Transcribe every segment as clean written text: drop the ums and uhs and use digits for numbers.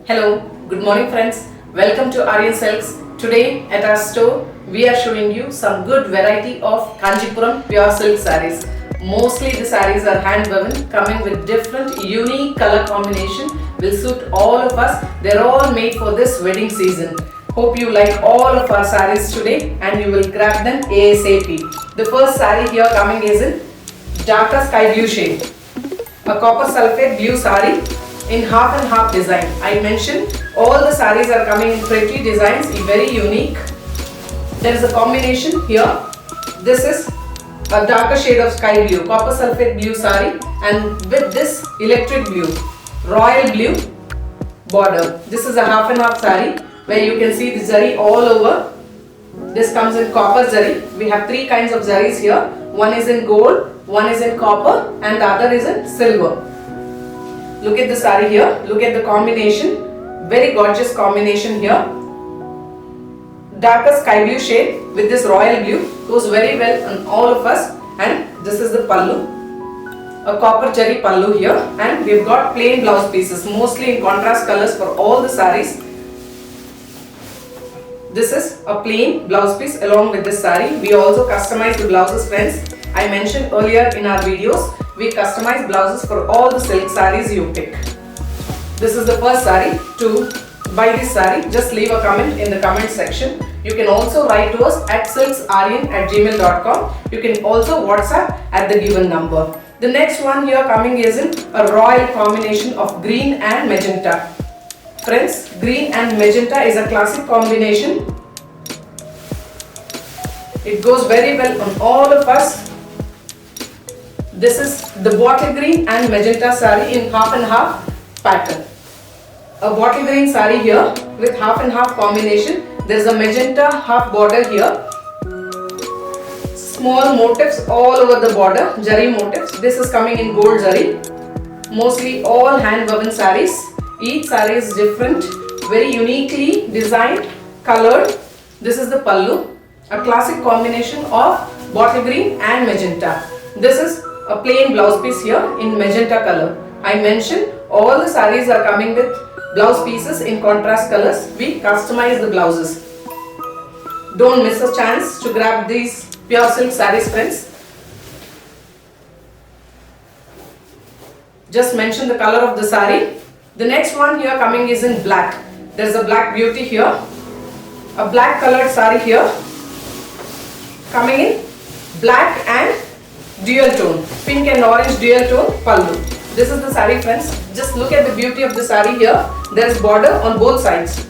Hello, good morning friends. Welcome to Aryan Silks. Today at our store, we are showing you some good variety of Kanjipuram pure silk sarees. Mostly the sarees are hand woven, coming with different unique color combination. Will suit all of us. They're all made for this wedding season. Hope you like all of our sarees today and you will grab them ASAP. The first saree here coming is in darker sky blue shade. A copper sulphate blue saree in half and half design. I mentioned all the sarees are coming in pretty designs, very unique. There is a combination here. This is a darker shade of sky blue, copper sulphate blue saree, and with this electric blue, royal blue border. This is a half and half saree where you can see the zari all over. This comes in copper zari. We have three kinds of zaris here. One is in gold, one is in copper, and the other is in silver. Look at the saree here. Look at the combination. Very gorgeous combination here. Darker sky blue shade with this royal blue goes very well on all of us. And this is the pallu. A copper cherry pallu here. And we've got plain blouse pieces, mostly in contrast colors for all the sarees. This is a plain blouse piece along with this saree. We also customize the blouses, friends. I mentioned earlier in our videos, we customize blouses for all the silk sarees you pick. This is the first saree. To buy this saree, just leave a comment in the comment section. You can also write to us at silksaryan@gmail.com. You can also WhatsApp at the given number. The next one here coming is in a royal combination of green and magenta. Friends, green and magenta is a classic combination. It goes very well on all of us. This is the bottle green and magenta saree in half and half pattern. A bottle green saree here with half and half combination. There is a magenta half border here. Small motifs all over the border, jari motifs. This is coming in gold jari. Mostly all hand woven sarees. Each saree is different, very uniquely designed, colored. This is the pallu, a classic combination of bottle green and magenta. This is a plain blouse piece here in magenta color. I mentioned all the sarees are coming with blouse pieces in contrast colors. We customize the blouses. Don't miss a chance to grab these pure silk sarees, friends. Just mention the color of the saree. The next one here coming is in black. There is a black beauty here. A black colored saree here. Coming in black and dual tone. Pink and orange dual tone pallu. This is the saree, friends. Just look at the beauty of the saree here. There is border on both sides.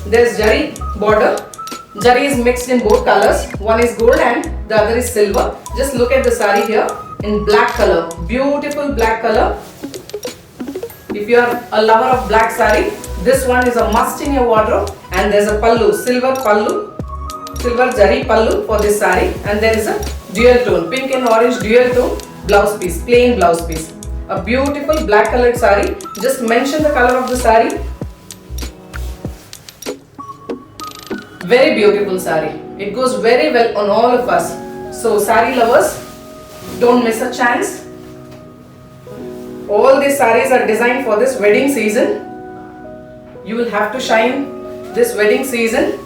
There is jari border. Jari is mixed in both colors. One is gold and the other is silver. Just look at the saree here in black color. Beautiful black color. If you are a lover of black saree, this one is a must in your wardrobe. And there is a pallu, silver pallu, silver jari pallu for this saree. And there is a dual tone, pink and orange dual tone blouse piece, plain blouse piece. A beautiful black colored saree. Just mention the color of the saree. Very beautiful saree. It goes very well on all of us. So saree lovers, don't miss a chance. All these sarees are designed for this wedding season. You will have to shine this wedding season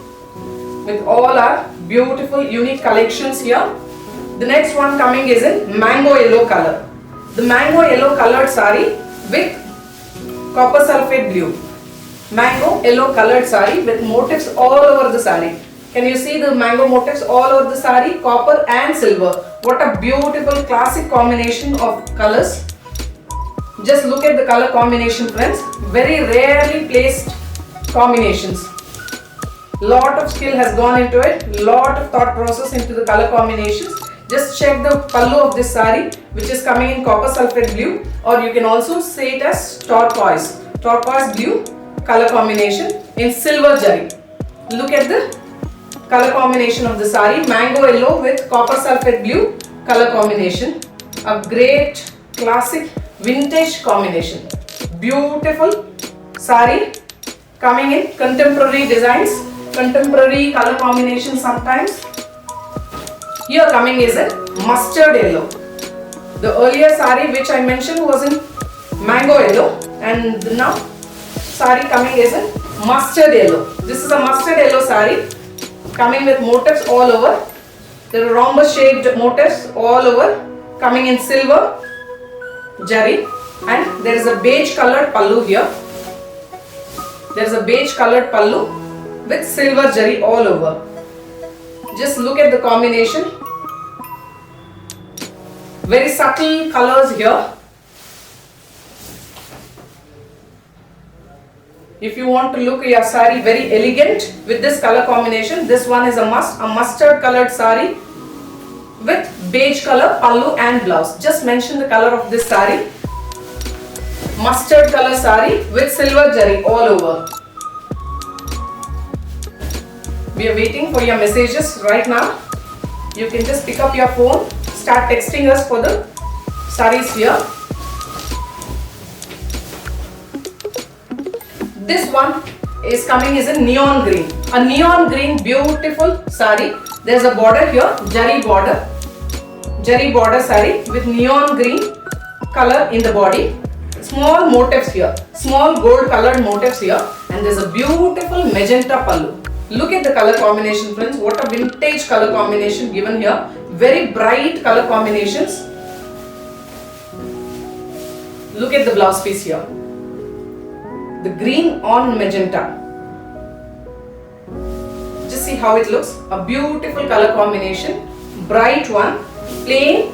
with all our beautiful unique collections here. The next one coming is in mango yellow color. The mango yellow colored saree with copper sulphate blue. Mango yellow colored saree with motifs all over the saree. Can you see the mango motifs all over the saree? Copper and silver. What a beautiful classic combination of colors. Just look at the color combination, friends. Very rarely placed combinations. Lot of skill has gone into it. Lot of thought process into the color combinations. Just check the pallu of this saree, which is coming in copper sulphate blue, or you can also say it as turquoise blue color combination in silver jari. Look at the color combination of the saree. Mango yellow with copper sulphate blue color combination. A great classic vintage combination. Beautiful saree coming in contemporary designs, contemporary color combination sometimes. Here coming is a mustard yellow. The earlier saree which I mentioned was in mango yellow, and now saree coming is in mustard yellow. This is a mustard yellow saree coming with motifs all over. There are rhombus shaped motifs all over coming in silver jari, and there is a beige colored pallu here. There is a beige colored pallu with silver jari all over. Just look at the combination. Very subtle colors here. If you want to look your saree very elegant with this color combination, this one is a must. A mustard colored saree with beige color pallu and blouse. Just mention the color of this saree. Mustard color saree with silver jari all over. We are waiting for your messages right now. You can just pick up your phone, start texting us for the sarees here. This one is coming is in neon green. A neon green beautiful saree. There's a border here, jari border saree with neon green color in the body. Small motifs here, small gold colored motifs here, and there's a beautiful magenta pallu. Look at the color combination, friends. What a vintage color combination given here. Very bright color combinations. Look at the blouse piece here. The green on magenta. Just see how it looks. A beautiful color combination. Bright one. Plain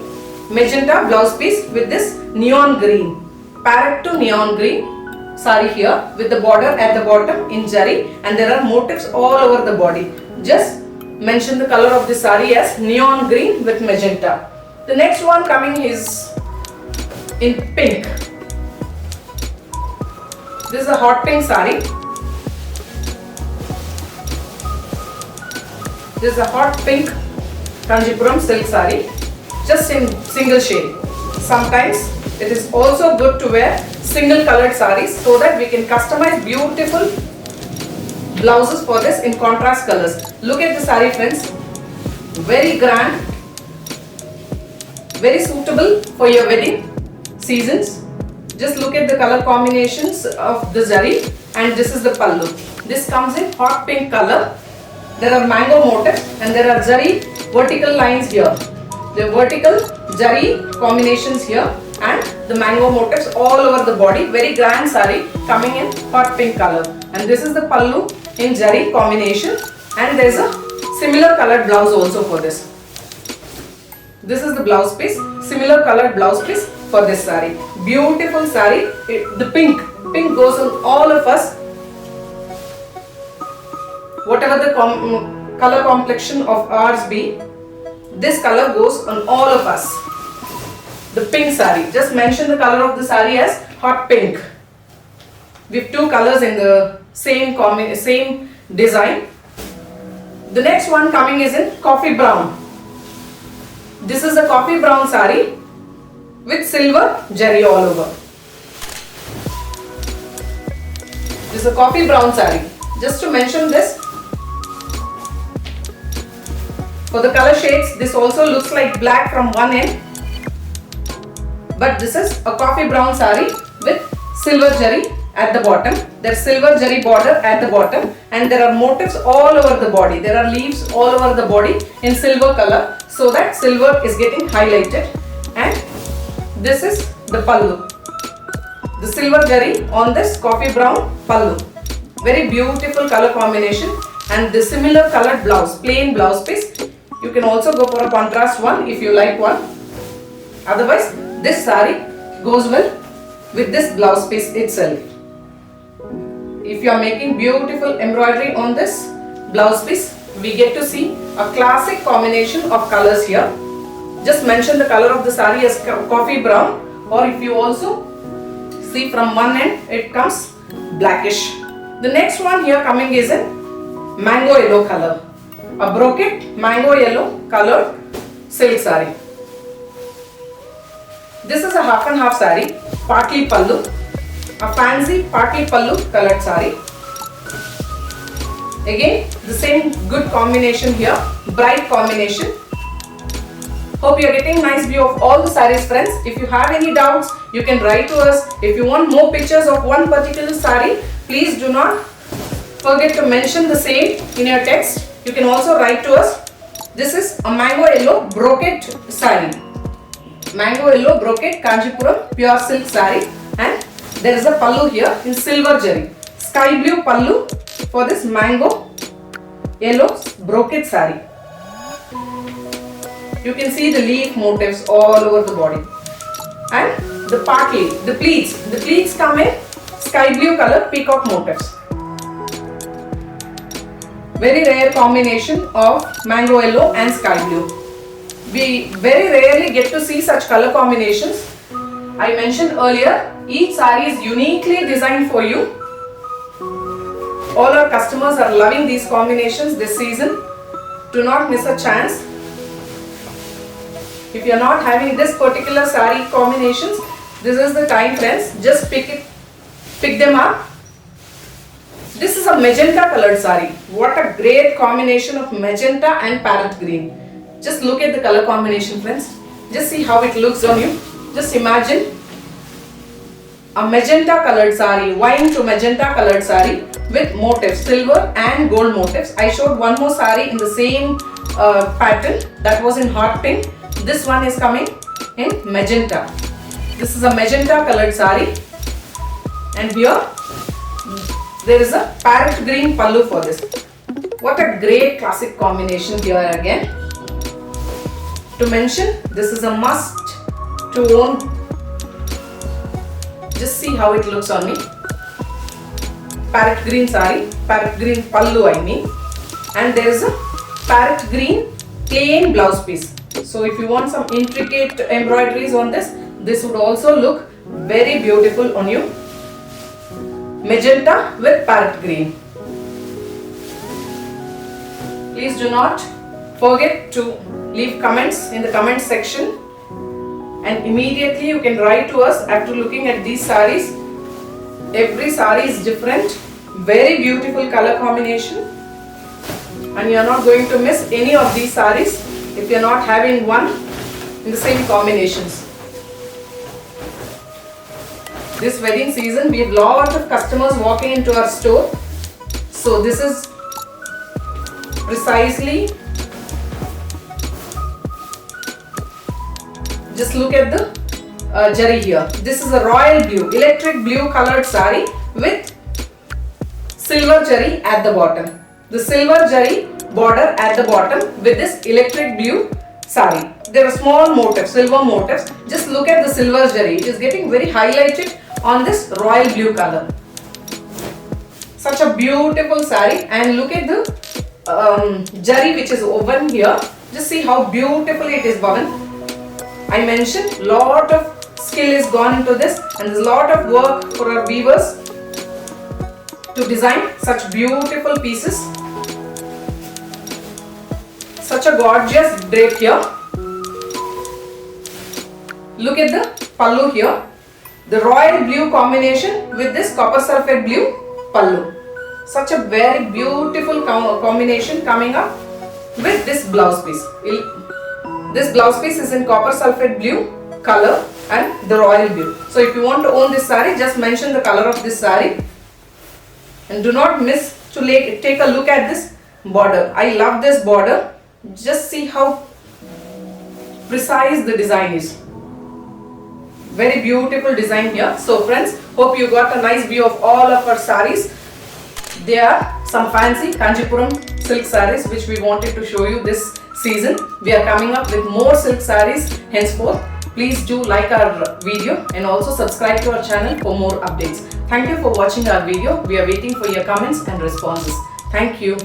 magenta blouse piece with this neon green. Parrot to neon green saree here with the border at the bottom in jari, and there are motifs all over the body. Just mention the color of the saree as neon green with magenta. The next one coming is in pink. This is a hot pink saree. This is a hot pink Kanjipuram silk saree, just in single shade. Sometimes it is also good to wear single colored sarees so that we can customize beautiful blouses for this in contrast colors. Look at the saree, friends. Very grand, very suitable for your wedding seasons. Just look at the color combinations of the jari, and this is the pallu. This comes in hot pink color. There are mango motifs and there are jari vertical lines here. The vertical jari combinations here and the mango motifs all over the body. Very grand saree coming in hot pink color, and this is the pallu in jari combination, and there is a similar colored blouse also for this. This is the blouse piece, similar colored blouse piece for this saree. Beautiful saree. The pink goes on all of us. Whatever the color complexion of ours be, this color goes on all of us. The pink saree. Just mention the color of the saree as hot pink. We have two colors in the same design. The next one coming is in coffee brown. This is a coffee brown saree with silver jari all over. This is a coffee brown saree. Just to mention this, for the color shades, this also looks like black from one end, but this is a coffee brown saree with silver jari at the bottom. There is silver jari border at the bottom, and there are motifs all over the body. There are leaves all over the body in silver color, so that silver is getting highlighted. And this is the pallu. The silver jari on this coffee brown pallu. Very beautiful color combination, and the similar colored blouse, plain blouse piece. You can also go for a contrast one if you like one. Otherwise, this saree goes well with this blouse piece itself. If you are making beautiful embroidery on this blouse piece, we get to see a classic combination of colors here. Just mention the color of the saree as coffee brown, or if you also see from one end, it comes blackish. The next one here coming is in mango yellow color. A brocade mango yellow colored silk saree. This is a half and half saree, partly pallu, a fancy partly pallu colored saree. Again, the same good combination here, bright combination. Hope you are getting nice view of all the sarees, friends. If you have any doubts, you can write to us. If you want more pictures of one particular saree, please do not forget to mention the same in your text. You can also write to us. This is a mango yellow brocade saree. Mango yellow brocade Kanchipuram pure silk saree, and there is a pallu here in silver jari. Sky blue pallu for this mango yellow brocade saree. You can see the leaf motifs all over the body, and the partly, the pleats come in sky blue color peacock motifs. Very rare combination of mango yellow and sky blue. We very rarely get to see such color combinations. I mentioned earlier, each saree is uniquely designed for you. All our customers are loving these combinations this season. Do not miss a chance. If you are not having this particular saree combinations, this is the time, friends. Just pick them up. This is a magenta colored saree. What a great combination of magenta and parrot green. Just look at the color combination, friends. Just see how it looks on you. Just imagine a magenta colored saree, wine to magenta colored saree with motifs, silver and gold motifs. I showed one more saree in the same pattern, that was in hot pink. This one is coming in magenta. This is a magenta colored saree, and here there is a parrot green pallu for this. What a great classic combination here again. To mention, this is a must to own. Just see how it looks on me. Parrot green saree, parrot green pallu I mean, and there is a parrot green plain blouse piece. So if you want some intricate embroideries on this, this would also look very beautiful on you. Magenta with parrot green. Please do not forget to leave comments in the comment section, and immediately you can write to us after looking at these sarees. Every saree is different, very beautiful color combination, and you are not going to miss any of these sarees if you are not having one in the same combinations. This wedding season, we have lot of customers walking into our store. So this is precisely, just look at the jari here. This is a royal blue, electric blue colored saree with silver jari at the bottom. The silver jari border at the bottom with this electric blue saree. There are small motifs, silver motifs. Just look at the silver jari. It is getting very highlighted on this royal blue color. Such a beautiful saree, and look at the jari which is woven here. Just see how beautifully it is woven. I mentioned lot of skill is gone into this, and there's a lot of work for our weavers to design such beautiful pieces. Such a gorgeous drape here. Look at the pallu here. The royal blue combination with this copper sulphate blue pallu. Such a very beautiful combination coming up with this blouse piece. This blouse piece is in copper sulphate blue color and the royal blue. So if you want to own this saree, just mention the color of this saree, and do not miss to take a look at this border. I love this border. Just see how precise the design is. Very beautiful design here. So friends, hope you got a nice view of all of our sarees. There are some fancy Kanchipuram silk sarees which we wanted to show you this season. We are coming up with more silk sarees henceforth. Please do like our video and also subscribe to our channel for more updates. Thank you for watching our video. We are waiting for your comments and responses. Thank you.